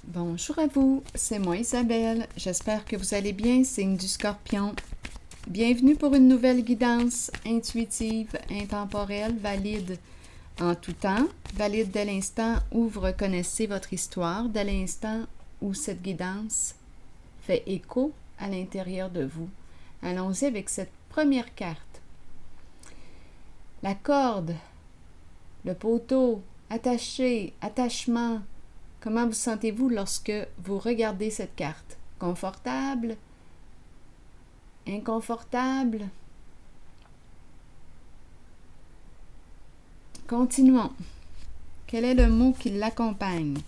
Bonjour à vous, c'est moi Isabelle. J'espère que vous allez bien, signe du Scorpion. Bienvenue pour une nouvelle guidance intuitive, intemporelle, valide en tout temps, valide dès l'instant où vous reconnaissez votre histoire, dès l'instant où cette guidance fait écho à l'intérieur de vous. Allons-y avec cette première carte. La corde, le poteau, attaché, attachement. Comment vous sentez-vous lorsque vous regardez cette carte? Confortable? Inconfortable? Continuons. Quel est le mot qui l'accompagne?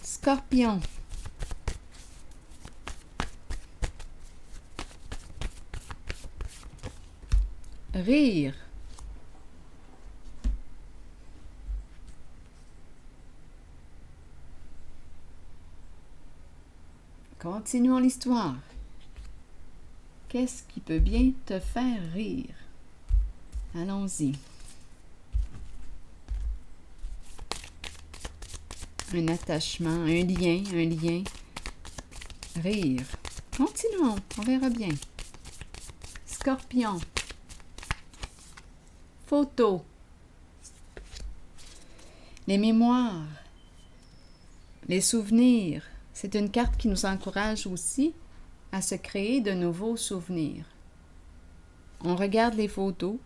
Scorpion. Rire. Continuons l'histoire. Qu'est-ce qui peut bien te faire rire? Allons-y. Un attachement, un lien. Rire. Continuons, on verra bien. Scorpion. Photo. Les mémoires. Les souvenirs. C'est une carte qui nous encourage aussi à se créer de nouveaux souvenirs. On regarde les photos.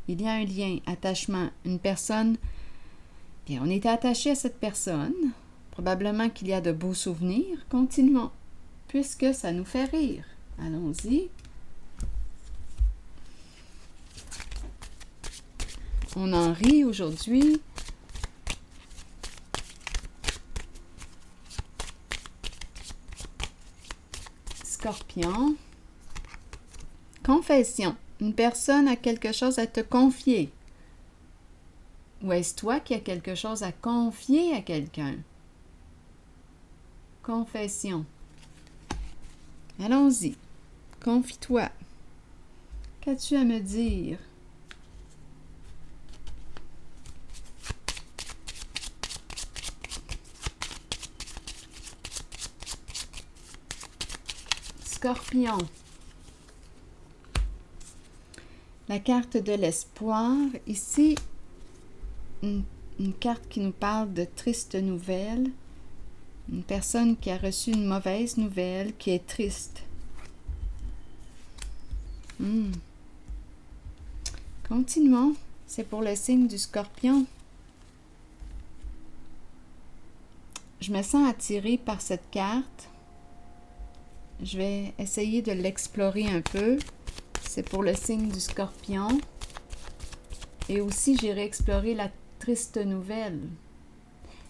Il y a un lien, attachement. Une personne, bien, on est attaché à cette personne. Probablement qu'il y a de beaux souvenirs. Continuons, puisque ça nous fait rire. Allons-y. On en rit aujourd'hui. Scorpion. Confession. Une personne a quelque chose à te confier. Ou est-ce toi qui as quelque chose à confier à quelqu'un? Confession. Allons-y. Confie-toi. Qu'as-tu à me dire? Scorpion. La carte de l'espoir. Ici, une carte qui nous parle de tristes nouvelles. Une personne qui a reçu une mauvaise nouvelle, qui est triste. Continuons. C'est pour le signe du Scorpion. Je me sens attirée par cette carte. Je vais essayer de l'explorer un peu. C'est pour le signe du Scorpion. Et aussi, j'irai explorer la triste nouvelle.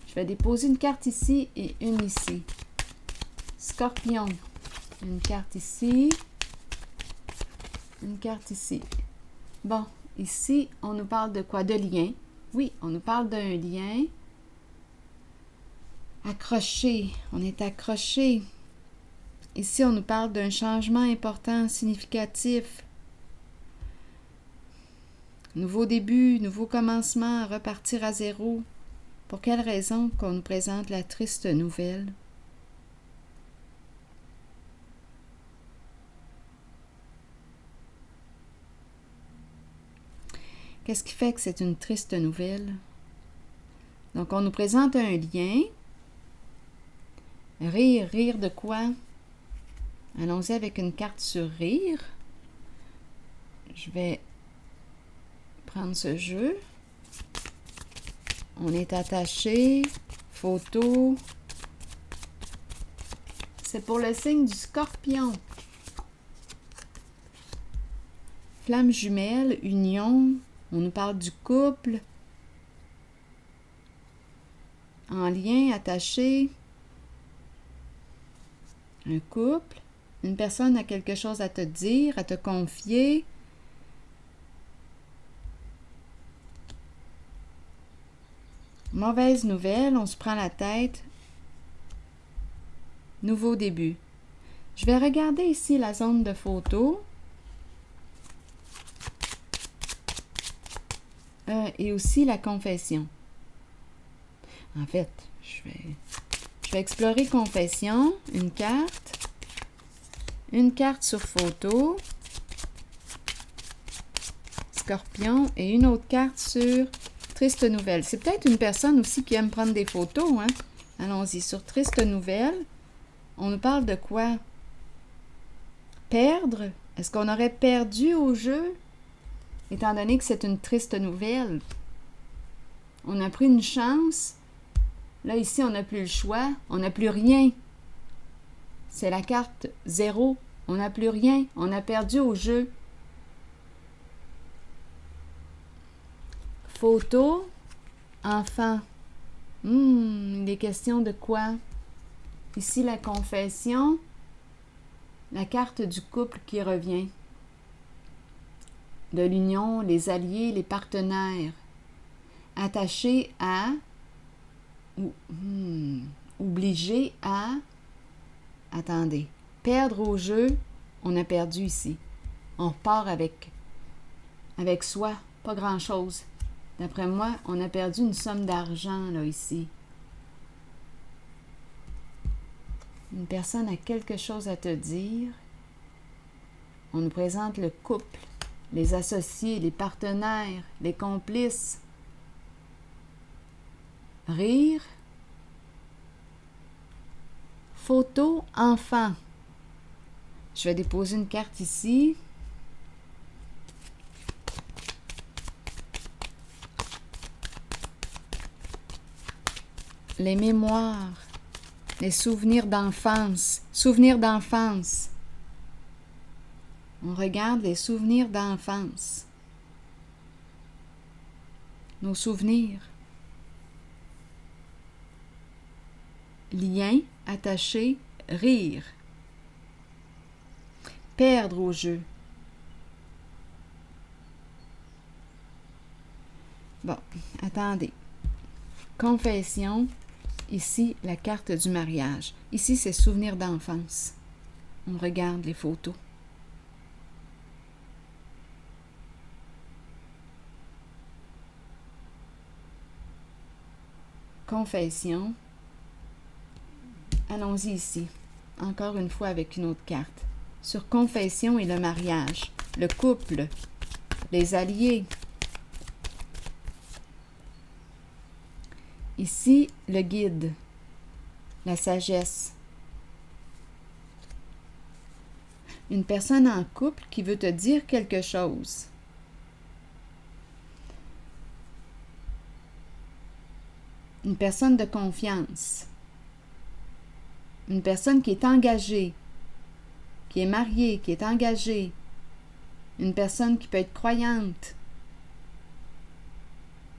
Je vais déposer une carte ici et une ici. Scorpion. Une carte ici. Une carte ici. Bon, ici, on nous parle de quoi? De lien. Oui, on nous parle d'un lien. Accroché. On est accroché. Ici, on nous parle d'un changement important, significatif. Nouveau début, nouveau commencement, repartir à zéro. Pour quelle raison qu'on nous présente la triste nouvelle? Qu'est-ce qui fait que c'est une triste nouvelle? Donc, on nous présente un lien. Rire, rire de quoi? Allons-y avec une carte sur rire. Je vais prendre ce jeu. On est attaché. Photo. C'est pour le signe du Scorpion. Flamme jumelle, union. On nous parle du couple. En lien, attaché. Un couple. Une personne a quelque chose à te dire, à te confier. Mauvaise nouvelle, on se prend la tête. Nouveau début. Je vais regarder ici la zone de photo. Et aussi la confession. En fait, je vais Je vais explorer confession, une carte sur photo, Scorpion, et une autre carte sur triste nouvelle. C'est peut-être une personne aussi qui aime prendre des photos, hein? Allons-y, sur triste nouvelle, on nous parle de quoi? Perdre? Est-ce qu'on aurait perdu au jeu? Étant donné que c'est une triste nouvelle. On a pris une chance. Là, ici, on n'a plus le choix. On n'a plus rien. C'est la carte 0. On n'a plus rien. On a perdu au jeu. Photo. Enfant. Il est question de quoi? Ici, la confession. La carte du couple qui revient. De l'union, les alliés, les partenaires. Attachés à... obligés à... Attendez. Perdre au jeu, on a perdu ici. On repart avec soi, pas grand-chose. D'après moi, on a perdu une somme d'argent, là, ici. Une personne a quelque chose à te dire. On nous présente le couple, les associés, les partenaires, les complices. Rire. Photo, enfant. Je vais déposer une carte ici. Les mémoires, les souvenirs d'enfance. Souvenirs d'enfance. On regarde les souvenirs d'enfance. Nos souvenirs. Lien, attaché, rire. Perdre au jeu. Bon, attendez. Confession. Ici, la carte du mariage. Ici, c'est souvenirs d'enfance. On regarde les photos. Confession. Allons-y ici. Encore une fois avec une autre carte. Sur confession et le mariage. Le couple. Les alliés. Ici, le guide. La sagesse. Une personne en couple qui veut te dire quelque chose. Une personne de confiance. Une personne qui est engagée, qui est mariée, qui est engagée. Une personne qui peut être croyante,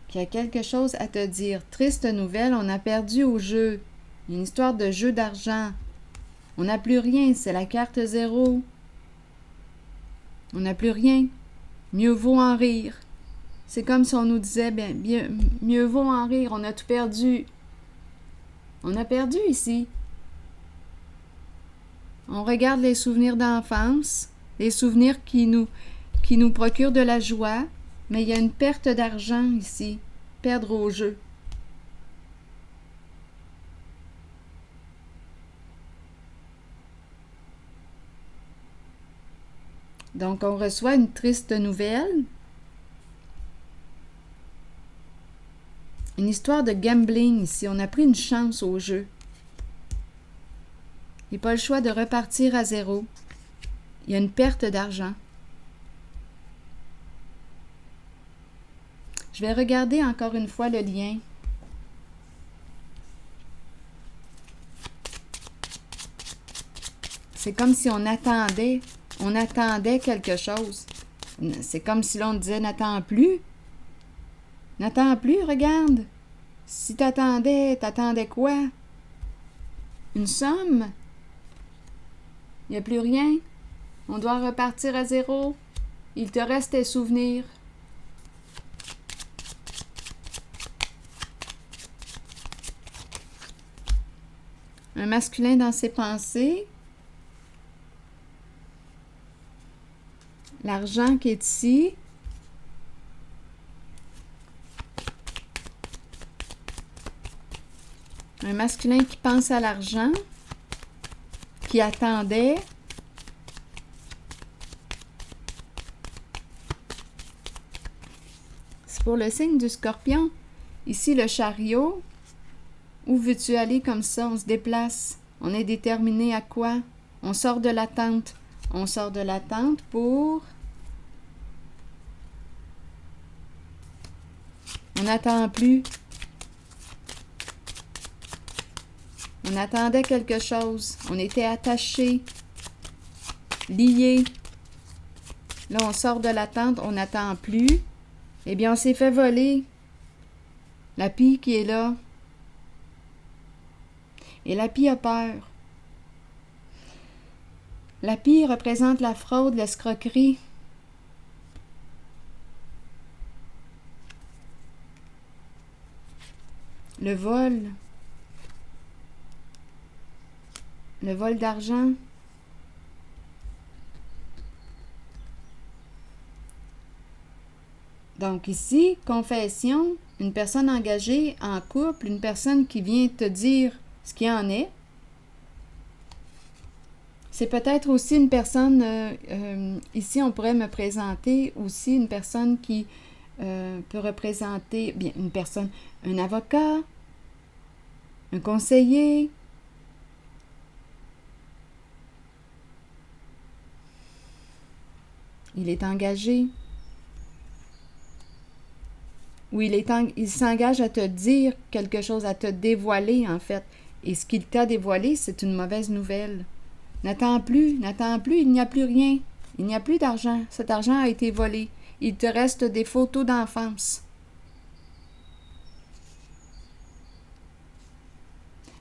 qui a quelque chose à te dire. Triste nouvelle, on a perdu au jeu. Une histoire de jeu d'argent. On n'a plus rien, c'est la carte 0. On n'a plus rien. Mieux vaut en rire. C'est comme si on nous disait, mieux vaut en rire, on a tout perdu. On a perdu ici. On regarde les souvenirs d'enfance, les souvenirs qui nous procurent de la joie, mais il y a une perte d'argent ici, perdre au jeu. Donc, on reçoit une triste nouvelle. Une histoire de gambling ici. On a pris une chance au jeu. Il n'y a pas le choix de repartir à 0. Il y a une perte d'argent. Je vais regarder encore une fois le lien. C'est comme si on attendait quelque chose. C'est comme si l'on disait, n'attends plus. N'attends plus, regarde. Si t'attendais quoi? Une somme? Il n'y a plus rien. On doit repartir à 0. Il te reste tes souvenirs. Un masculin dans ses pensées. L'argent qui est ici. Un masculin qui pense à l'argent, qui attendait. C'est pour le signe du Scorpion. Ici, le chariot. Où veux-tu aller comme ça? On se déplace. On est déterminé à quoi? On sort de l'attente. On sort de l'attente pour... On n'attend plus. On attendait quelque chose. On était attachés, liés. Là, on sort de l'attente, on n'attend plus. Eh bien, on s'est fait voler. La pie qui est là. Et la pie a peur. La pie représente la fraude, l'escroquerie. Le vol. Le vol d'argent. Donc ici, confession, une personne engagée en couple, une personne qui vient te dire ce qu'il en est. C'est peut-être aussi une personne, ici on pourrait me présenter aussi une personne qui peut représenter, bien une personne, un avocat, un conseiller, il est engagé, ou il s'engage à te dire quelque chose, à te dévoiler en fait. Et ce qu'il t'a dévoilé, c'est une mauvaise nouvelle. N'attends plus, il n'y a plus rien. Il n'y a plus d'argent. Cet argent a été volé. Il te reste des photos d'enfance.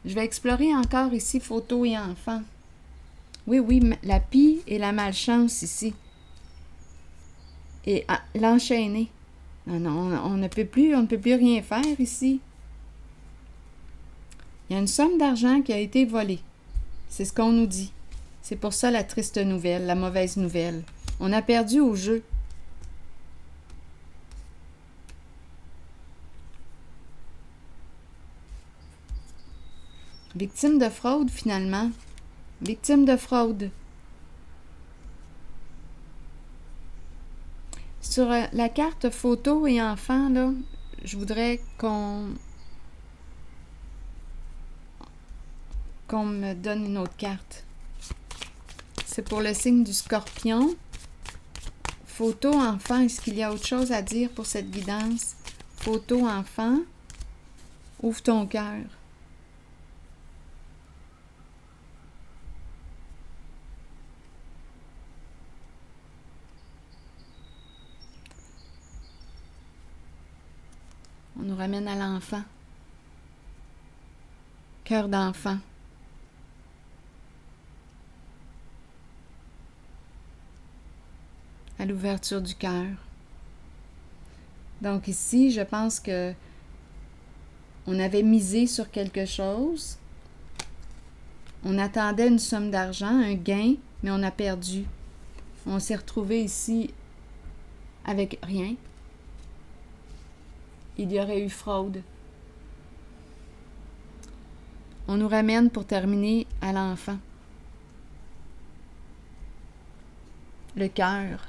Je vais explorer encore ici photos et enfants. Oui, la pie et la malchance ici. Et l'enchaîner. Non, on ne peut plus rien faire ici. Il y a une somme d'argent qui a été volée. C'est ce qu'on nous dit. C'est pour ça la triste nouvelle, la mauvaise nouvelle. On a perdu au jeu. Victime de fraude, finalement. Victime de fraude. Sur la carte photo et enfant, là, je voudrais qu'on me donne une autre carte. C'est pour le signe du Scorpion. Photo enfant, est-ce qu'il y a autre chose à dire pour cette guidance? Photo enfant, ouvre ton cœur. On nous ramène à l'enfant. Cœur d'enfant. À l'ouverture du cœur. Donc ici, je pense que on avait misé sur quelque chose. On attendait une somme d'argent, un gain, mais on a perdu. On s'est retrouvé ici avec rien. Il y aurait eu fraude. On nous ramène pour terminer à l'enfant. Le cœur.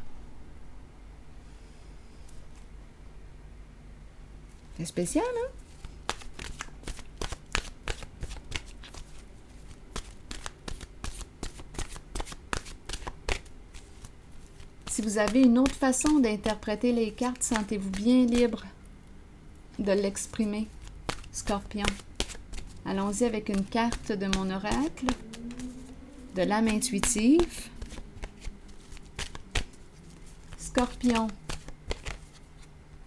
C'est spécial, hein? Si vous avez une autre façon d'interpréter les cartes, sentez-vous bien libre de l'exprimer, Scorpion. Allons-y avec une carte de mon oracle, de l'âme intuitive. Scorpion.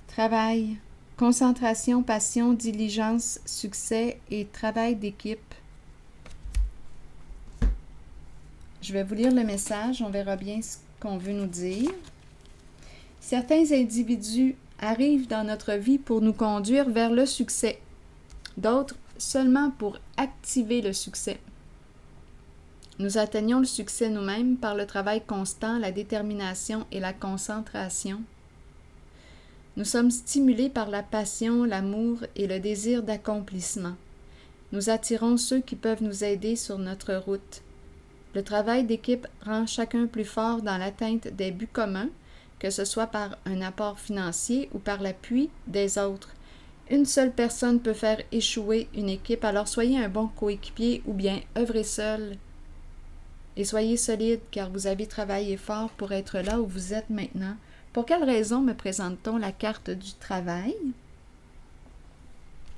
Travail, concentration, passion, diligence, succès et travail d'équipe. Je vais vous lire le message, on verra bien ce qu'on veut nous dire. Certains individus arrivent dans notre vie pour nous conduire vers le succès, d'autres seulement pour activer le succès. Nous atteignons le succès nous-mêmes par le travail constant, la détermination et la concentration. Nous sommes stimulés par la passion, l'amour et le désir d'accomplissement. Nous attirons ceux qui peuvent nous aider sur notre route. Le travail d'équipe rend chacun plus fort dans l'atteinte des buts communs, que ce soit par un apport financier ou par l'appui des autres. Une seule personne peut faire échouer une équipe, alors soyez un bon coéquipier ou bien œuvrez seul. Et soyez solide, car vous avez travaillé fort pour être là où vous êtes maintenant. Pour quelle raison me présente-t-on la carte du travail?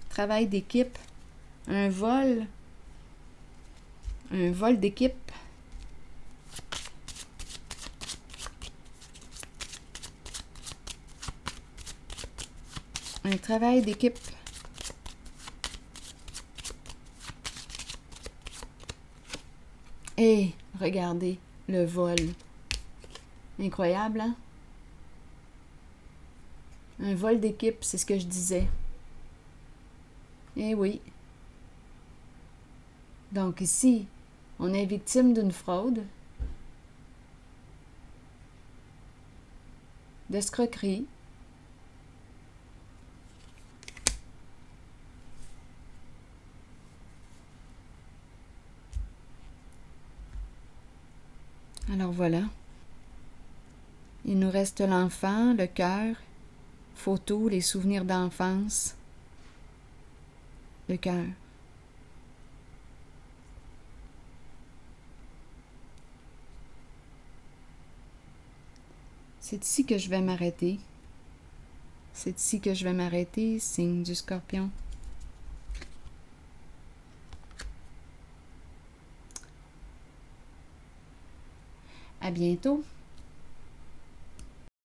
Travail d'équipe, un vol d'équipe. Un travail d'équipe. Et regardez, le vol. Incroyable, hein? Un vol d'équipe, c'est ce que je disais. Eh oui. Donc ici, on est victime d'une fraude, d'escroquerie. Alors voilà. Il nous reste l'enfant, le cœur, photos, les souvenirs d'enfance, le cœur. C'est ici que je vais m'arrêter. C'est ici que je vais m'arrêter, signe du Scorpion. À bientôt.